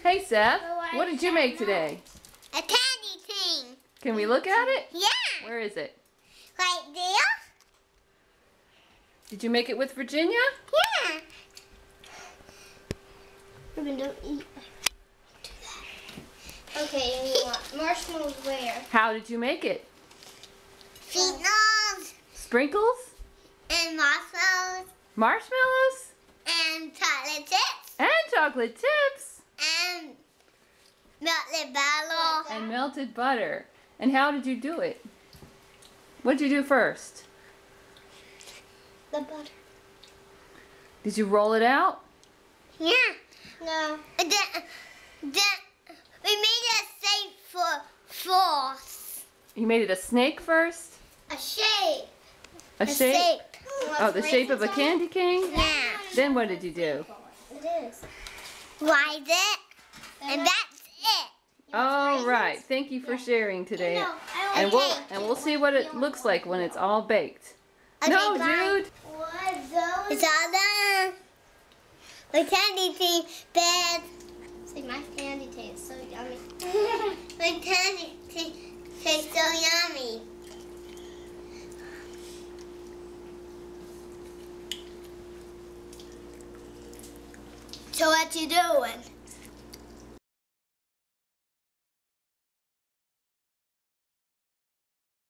Hey Seth, what did you make today? A candy thing. Can we look at it? Yeah. Where is it? Right there? Did you make it with Virginia? Yeah. We're gonna eat. Do that. Okay, you want marshmallows where? How did you make it? Sprinkles. Sprinkles? And marshmallows. Marshmallows? And chocolate chips. And chocolate chips? And melted butter. And melted butter. And how did you do it? What did you do first? The butter. Did you roll it out? Yeah. No. Then we made a shape for force. You made it a snake first? A shape. A shape? Shape. Oh, the shape of a candy cane? Yeah. Then what did you do? It is. Why it? And that's it. All right. Thank you for sharing today. And we'll see what it looks like when it's all baked. Okay, No, bye. dude. It's all done. My candy tastes bad. See, my candy tastes so yummy. My candy tastes so yummy. So what you doing?